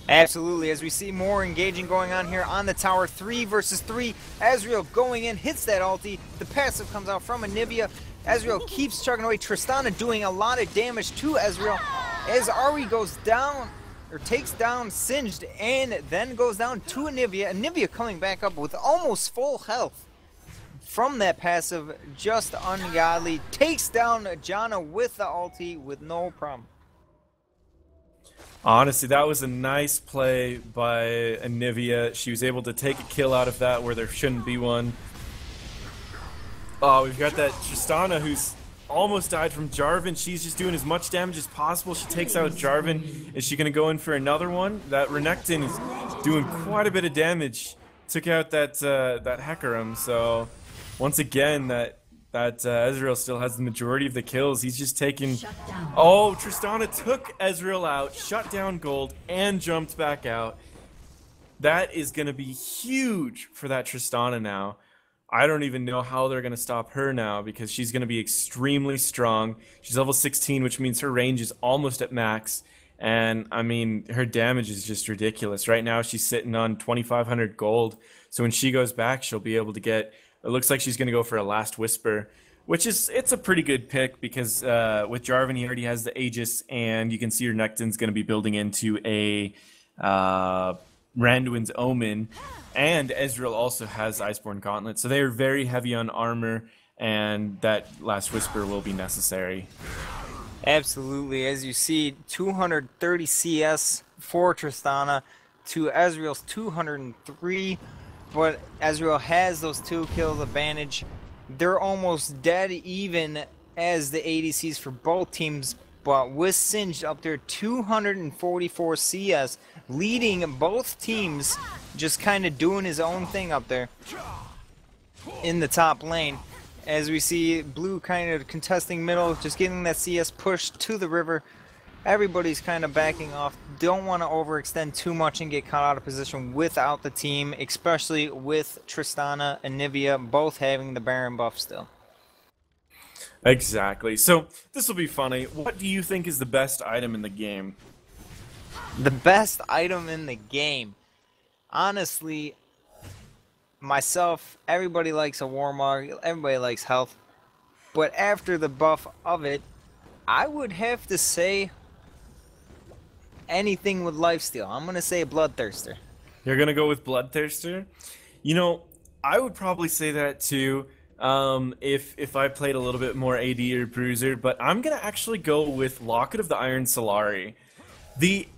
Absolutely, as we see more engaging going on here on the tower, 3 versus 3. Ezreal going in, hits that ulti. The passive comes out from Anivia. Ezreal keeps chugging away. Tristana doing a lot of damage to Ezreal as Ahri goes down, or takes down Singed, and then goes down to Anivia. Anivia coming back up with almost full health from that passive, just ungodly. Takes down Janna with the ulti with no problem. Honestly, that was a nice play by Anivia. She was able to take a kill out of that where there shouldn't be one. Oh, we've got that Tristana who's almost died from Jarvan. She's just doing as much damage as possible. She takes out Jarvan. Is she going to go in for another one? That Renekton is doing quite a bit of damage. Took out that Hecarim. So once again, that Ezreal still has the majority of the kills. He's just taking... Oh, Tristana took Ezreal out, shut down Gold, and jumped back out. That is going to be huge for that Tristana now. I don't even know how they're going to stop her now because she's going to be extremely strong. She's level 16, which means her range is almost at max. And, I mean, her damage is just ridiculous. Right now, she's sitting on 2,500 gold. So when she goes back, she'll be able to get... It looks like she's going to go for a Last Whisper, which is... It's a pretty good pick because with Jarvan, he already has the Aegis, and you can see her Renekton's going to be building into a Randuin's Omen. And Ezreal also has Iceborne Gauntlet, so they are very heavy on armor, and that Last Whisper will be necessary. Absolutely, as you see, 230 CS for Tristana to Ezreal's 203, but Ezreal has those 2 kills advantage. They're almost dead even as the ADCs for both teams, but with Singed up there, 244 CS, leading both teams, just kind of doing his own thing up there in the top lane. As we see Blue kind of contesting middle, just getting that CS pushed to the river. Everybody's kind of backing off. Don't want to overextend too much and get caught out of position without the team, especially with Tristana and Nivea both having the Baron buff still. Exactly. So this will be funny. What do you think is the best item in the game? The best item in the game? Honestly, myself, everybody likes a Warmog, everybody likes health. But after the buff of it, I would have to say anything with lifesteal. I'm going to say Bloodthirster. You're going to go with Bloodthirster? You know, I would probably say that too. If I played a little bit more AD or Bruiser, but I'm gonna actually go with Locket of the Iron Solari. The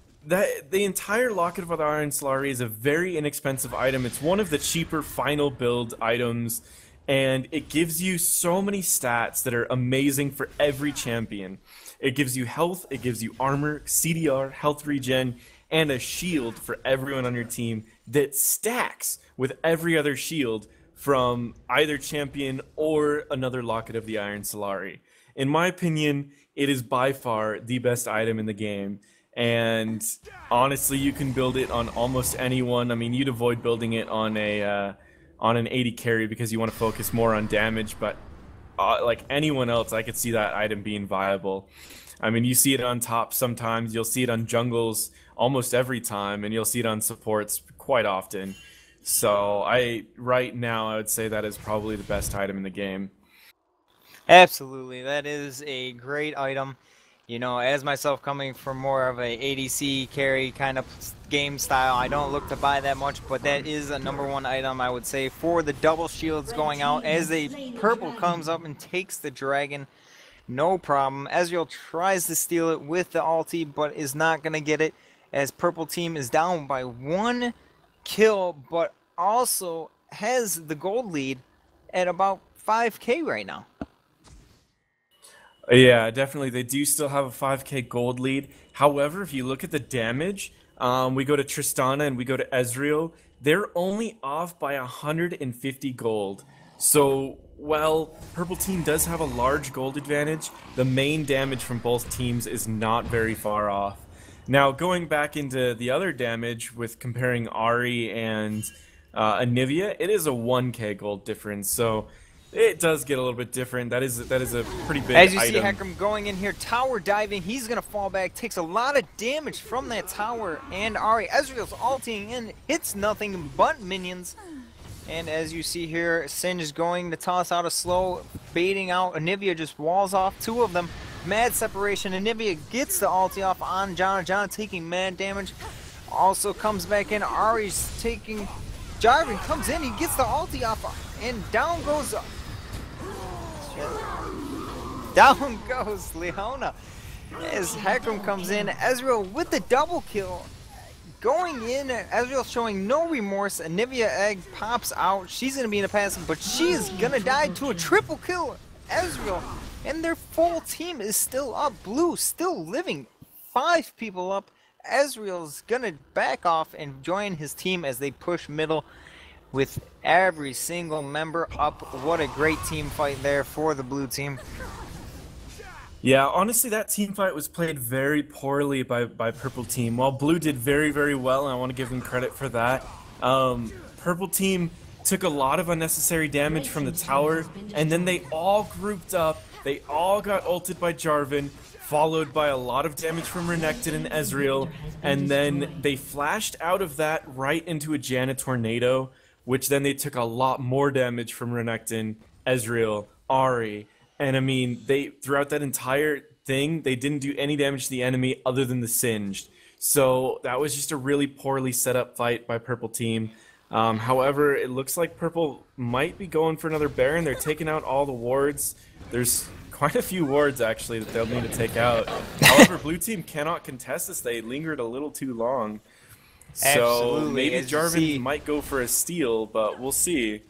entire Locket of the Iron Solari is a very inexpensive item. It's one of the cheaper final build items, and it gives you so many stats that are amazing for every champion. It gives you health, it gives you armor, CDR, health regen, and a shield for everyone on your team that stacks with every other shield from either champion or another Locket of the Iron Solari. In my opinion, it is by far the best item in the game, and honestly, you can build it on almost anyone. I mean, you'd avoid building it on an AD carry because you want to focus more on damage, but like anyone else, I could see that item being viable. I mean, you see it on top sometimes, you'll see it on jungles almost every time, and you'll see it on supports quite often. So right now I would say that is probably the best item in the game. Absolutely, that is a great item. You know, as myself coming from more of a ADC carry kind of game style, I don't look to buy that much, but that is a #1 item I would say for the double shields going out as the purple comes up and takes the dragon. No problem. Ezreal tries to steal it with the ulti, but is not going to get it as purple team is down by 1 kill, but also has the gold lead at about 5k right now. Yeah, definitely. They do still have a 5k gold lead. However, if you look at the damage, we go to Tristana and we go to Ezreal. They're only off by 150 gold. So, while Purple Team does have a large gold advantage, the main damage from both teams is not very far off. Now, going back into the other damage with comparing Ari and Anivia, it is a 1k gold difference. So, it does get a little bit different. That is a pretty big As you item. see Hecarim going in here, tower diving, he's going to fall back, takes a lot of damage from that tower, and Ari, Ezreal's ulting in, hits nothing but minions. And as you see here, Singe is going to toss out a slow, baiting out, Anivia just walls off two of them. Mad separation, Anivia gets the ulti off on John, John taking mad damage. Also comes back in, Ari's taking, Jarvan comes in, he gets the ulti off, and down goes Leona as Hecarim comes in. Ezreal with the double kill. Going in, Ezreal showing no remorse. Anivia Egg pops out. She's going to be in a passive, but she is going to die to a triple kill. Ezreal and their full team is still up. Blue still living. 5 people up. Ezreal's going to back off and join his team as they push middle with every single member up. What a great team fight there for the blue team. Yeah, honestly, that team fight was played very poorly by Purple Team. While Blue did very, very well, and I want to give them credit for that, Purple Team took a lot of unnecessary damage from the tower, and then they all grouped up. They all got ulted by Jarvan, followed by a lot of damage from Renekton and Ezreal, and then they flashed out of that right into a Janna Tornado, which then they took a lot more damage from Renekton, Ezreal, Ari, and I mean, throughout that entire thing, they didn't do any damage to the enemy other than the Singed. So that was just a really poorly set up fight by Purple Team. However, it looks like Purple might be going for another Baron. They're taking out all the wards. There's quite a few wards, actually, that they'll need to take out. However, Blue Team cannot contest this. They lingered a little too long. So Absolutely. maybe As Jarvan might go for a steal, but we'll see.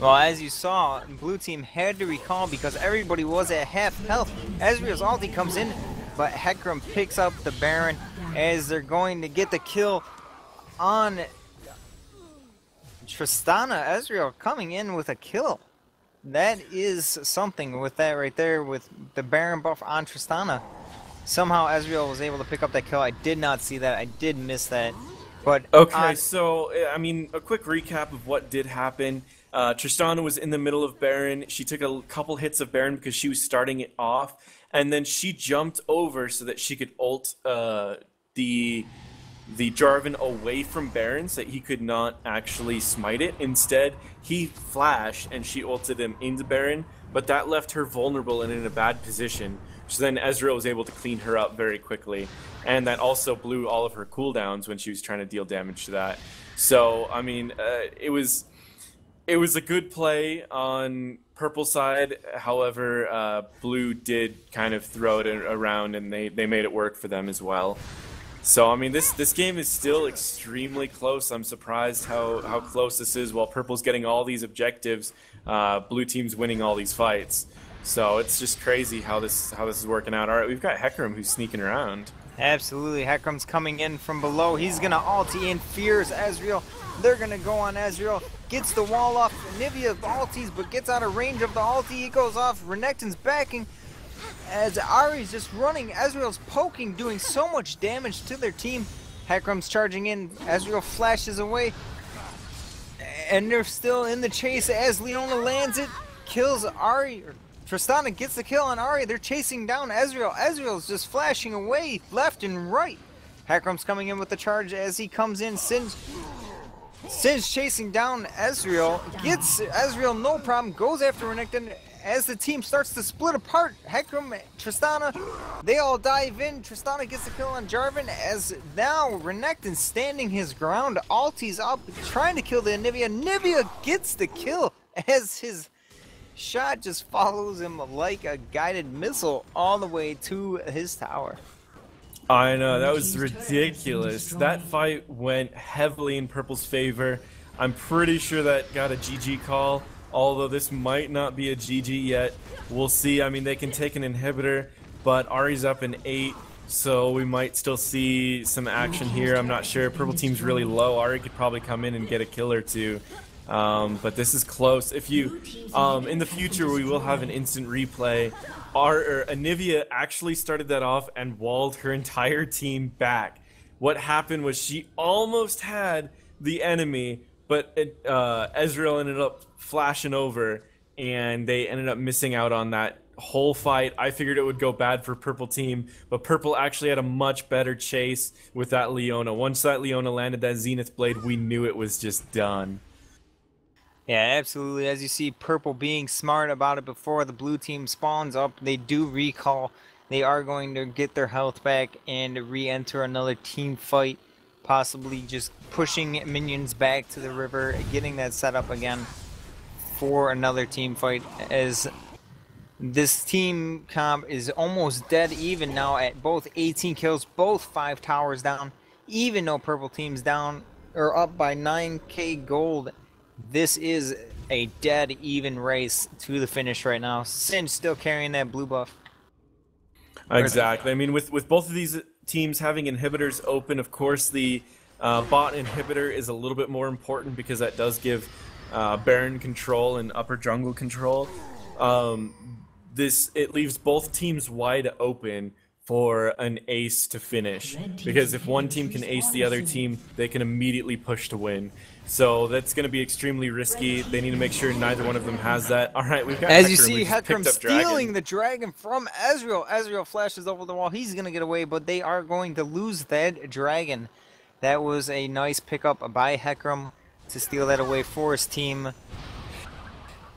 Well, as you saw, blue team had to recall because everybody was at half health. Ezreal's ulti comes in, but Hecarim picks up the Baron as they're going to get the kill on Tristana. Ezreal coming in with a kill. That is something with that right there, with the Baron buff on Tristana. Somehow Ezreal was able to pick up that kill. I did not see that. I did miss that. But okay, so I mean, a quick recap of what did happen. Tristana was in the middle of Baron. She took a couple hits of Baron because she was starting it off, and then she jumped over so that she could ult the Jarvan away from Baron so that he could not actually smite it. Instead, he flashed and she ulted him into Baron, but that left her vulnerable and in a bad position. So then Ezreal was able to clean her up very quickly, and that also blew all of her cooldowns when she was trying to deal damage to that. So, I mean, it was a good play on Purple side. However, Blue did kind of throw it around, and they made it work for them as well. So, I mean, this game is still extremely close. I'm surprised how close this is. While Purple's getting all these objectives, Blue Team's winning all these fights. So it's just crazy how this is working out. All right, we've got Hecarim who's sneaking around. Absolutely, Hecarim's coming in from below. He's gonna ulti in, fears Ezreal. They're gonna go on Ezreal. Gets the wall off. Anivia ultis, but gets out of range of the ulti. He goes off. Renekton's backing as Ari's just running. Ezreal's poking, doing so much damage to their team. Hecarim's charging in. Ezreal flashes away, and they're still in the chase as Leona lands it, kills Ari. Tristana gets the kill on Ari. They're chasing down Ezreal. Ezreal's just flashing away left and right. Hecarim's coming in with the charge as he comes in. Singe chasing down Ezreal. Gets Ezreal no problem. Goes after Renekton as the team starts to split apart. Hecarim, Tristana, they all dive in. Tristana gets the kill on Jarvan as now Renekton standing his ground. Ulti's up trying to kill the Anivia. Anivia gets the kill as his shot just follows him like a guided missile all the way to his tower. I know, that was ridiculous. That fight went heavily in Purple's favor. I'm pretty sure that got a GG call. although this might not be a GG yet. We'll see. I mean, they can take an inhibitor, but Ari's up in 8, so we might still see some action here. I'm not sure. Purple team's really low. Ari could probably come in and get a kill or two. But this is close. If you, in the future, we will have an instant replay. Anivia actually started that off and walled her entire team back. What happened was she almost had the enemy, but Ezreal ended up flashing over, and they ended up missing out on that whole fight. I figured it would go bad for Purple team, but Purple actually had a much better chase with that Leona. Once that Leona landed that Zenith Blade, we knew it was just done. Yeah, absolutely. As you see, Purple being smart about it before the blue team spawns up. They do recall. They are going to get their health back and re-enter another team fight. Possibly just pushing minions back to the river, getting that set up again for another team fight. As this team comp is almost dead even now at both 18 kills, both 5 towers down. Even though Purple team's down or up by 9k gold. This is a dead even race to the finish right now. Singe still carrying that blue buff. Exactly. I mean, with both of these teams having inhibitors open, of course the bot inhibitor is a little bit more important because that does give Baron control and upper jungle control. It leaves both teams wide open for an ace to finish, because if one team can ace the other team, they can immediately push to win. So that's going to be extremely risky. They need to make sure neither one of them has that. All right, we've got As Hecarim, you see, Hecarim stealing Dragon. the dragon from Ezreal. Ezreal flashes over the wall. He's going to get away, but they are going to lose that dragon. That was a nice pickup by Hecarim to steal that away for his team.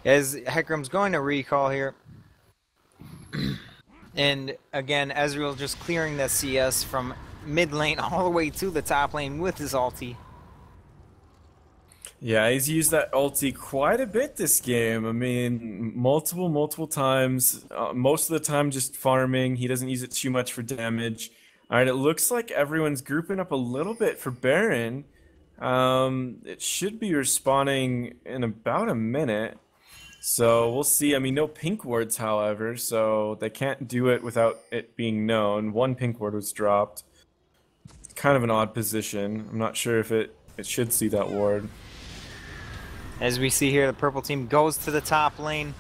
As Hecarim's going to recall here. And again, Ezreal just clearing that CS from mid lane all the way to the top lane with his ulti. Yeah, he's used that ulti quite a bit this game. I mean, multiple times. Most of the time just farming. He doesn't use it too much for damage. All right, it looks like everyone's grouping up a little bit for Baron. It should be respawning in about a minute. So we'll see. I mean, no pink wards, however, so they can't do it without it being known. One pink ward was dropped. Kind of an odd position. I'm not sure if it should see that ward. As we see here, the purple team goes to the top lane.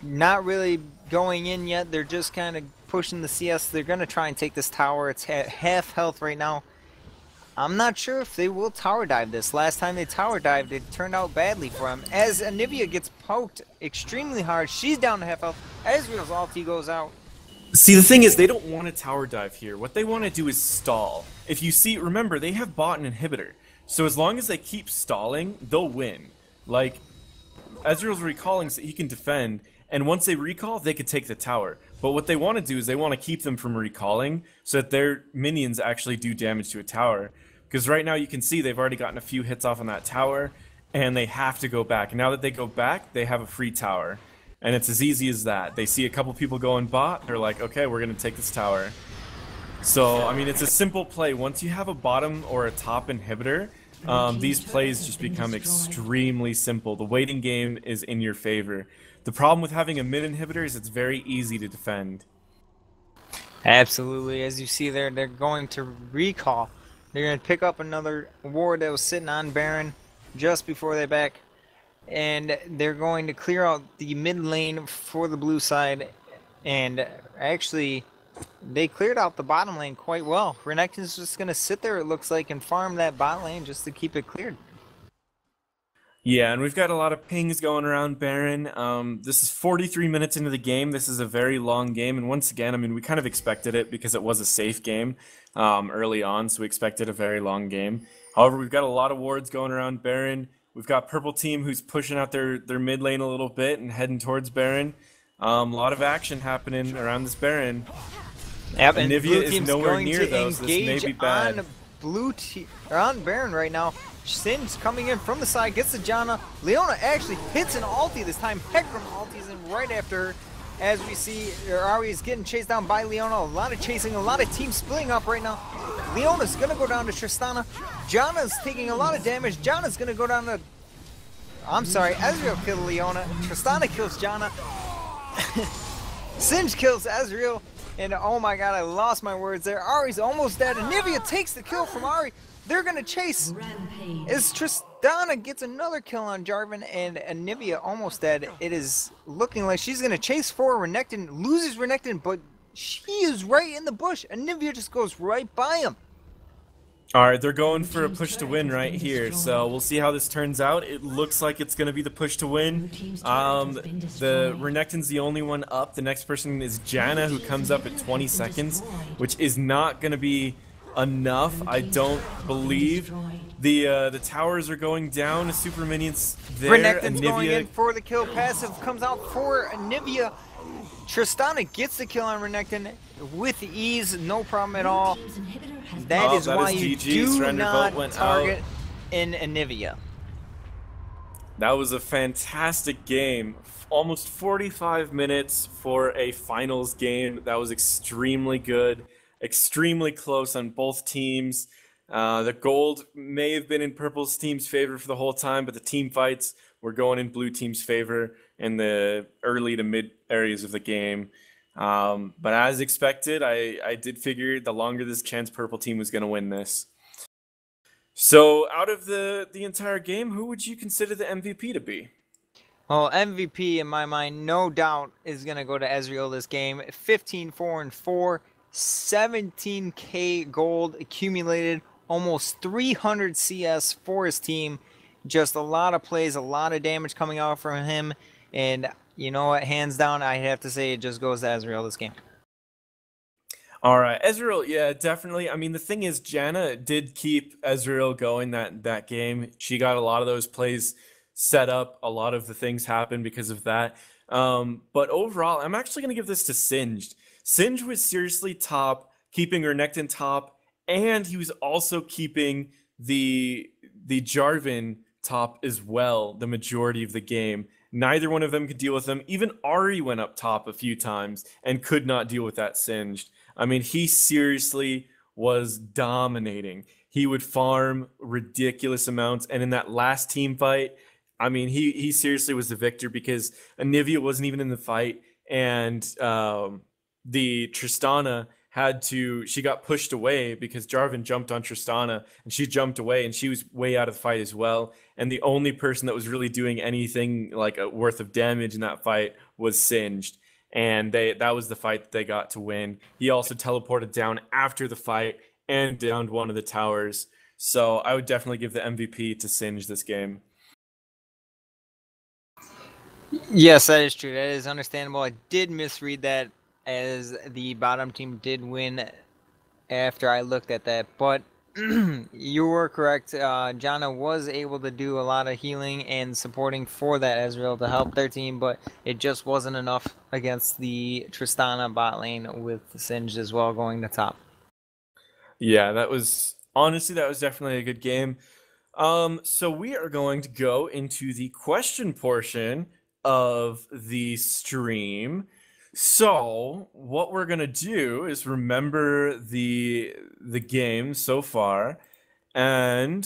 Not really going in yet. They're just kind of pushing the CS. They're going to try and take this tower. It's at half health right now. I'm not sure if they will tower dive this. Last time they tower dived, it turned out badly for them. As Anivia gets poked extremely hard, she's down to half health. Ezreal's ulti goes out. See, the thing is, they don't want to tower dive here. What they want to do is stall. If you see, remember, they have bought an inhibitor. So as long as they keep stalling, they'll win. Like, Ezreal's recalling so he can defend, and once they recall, they could take the tower. But what they want to do is they want to keep them from recalling so that their minions actually do damage to a tower. Because right now you can see they've already gotten a few hits off on that tower, and they have to go back. And now that they go back, they have a free tower. And it's as easy as that. They see a couple people going bot, they're like, okay, we're going to take this tower. So, I mean, it's a simple play. Once you have a bottom or a top inhibitor, these plays just become extremely simple. The waiting game is in your favor. The problem with having a mid inhibitor is it's very easy to defend. Absolutely. As you see there, they're going to recall. They're going to pick up another ward that was sitting on Baron just before they back. And they're going to clear out the mid lane for the blue side. And actually, they cleared out the bottom lane quite well. Renekton's just going to sit there, it looks like, and farm that bot lane just to keep it cleared. Yeah, and we've got a lot of pings going around Baron. This is 43 minutes into the game. This is a very long game, and once again, I mean, we kind of expected it because it was a safe game early on, so we expected a very long game. However, we've got a lot of wards going around Baron. We've got Purple Team who's pushing out their mid lane a little bit and heading towards Baron. A lot of action happening around this Baron. Yep, and Anivia is nowhere near though, so this may be bad. On Baron right now. Singe coming in from the side, gets the Janna. Leona actually hits an ulti this time. Hecarim ultis in right after her. As we see, Ari is getting chased down by Leona. A lot of chasing, a lot of teams splitting up right now. Leona's going to go down to Tristana. Janna's taking a lot of damage. Janna's going to go down to I'm sorry, Ezreal killed Leona, Tristana kills Janna, Singe kills Ezreal, and oh my god, I lost my words there. Ahri's almost dead, and Nivea takes the kill from Ahri. They're gonna chase. As Tristana gets another kill on Jarvan, and Nivea almost dead. It is looking like she's gonna chase for Renekton, loses Renekton, but she is right in the bush, and Nivea just goes right by him. All right, they're going for a push to win right here, so we'll see how this turns out. It looks like it's going to be the push to win. The Renekton's the only one up. The next person is Janna, who comes up at 20 seconds, which is not going to be enough, I don't believe. The towers are going down. A super minion's there. Renekton's going in for the kill. Passive comes out for Nivea. Tristana gets the kill on Renekton with ease, no problem at all. That is why you do not target in Nivea. That was a fantastic game. Almost 45 minutes for a finals game. That was extremely good, extremely close on both teams. The gold may have been in Purple's team's favor for the whole time, but the team fights were going in Blue team's favor in the early to mid areas of the game. But as expected, I did figure the longer this chance, Purple team was going to win this. So out of the entire game, who would you consider the MVP to be? Well, MVP in my mind, no doubt, is going to go to Ezreal this game. 15-4-4, 17k gold accumulated, almost 300 CS for his team. Just a lot of plays, a lot of damage coming out from him. And you know what, hands down, I have to say it just goes to Ezreal this game. All right, Ezreal, yeah, definitely. I mean, the thing is, Janna did keep Ezreal going that game. She got a lot of those plays set up. A lot of the things happened because of that. But overall, I'm actually going to give this to Singed. Singed was seriously top, keeping Renekton top, and he was also keeping the Jarvan top as well the majority of the game. Neither one of them could deal with them. Even Ahri went up top a few times and could not deal with that Singed. I mean, he seriously was dominating. He would farm ridiculous amounts, and in that last team fight, I mean, he seriously was the victor because Anivia wasn't even in the fight, and the Tristana she got pushed away because Jarvan jumped on Tristana, and she jumped away, and she was way out of the fight as well. And the only person that was really doing anything like a worth of damage in that fight was Singed. And that was the fight that they got to win. He also teleported down after the fight and downed one of the towers. So I would definitely give the MVP to Singed this game. Yes, that is true. That is understandable. I did misread that, as the bottom team did win after I looked at that. But you were correct. Janna was able to do a lot of healing and supporting for that Ezreal to help their team, but it just wasn't enough against the Tristana bot lane with Singed as well going to top. Yeah, that was definitely a good game. So we are going to go into the question portion of the stream. So what we're gonna do is remember the game so far, and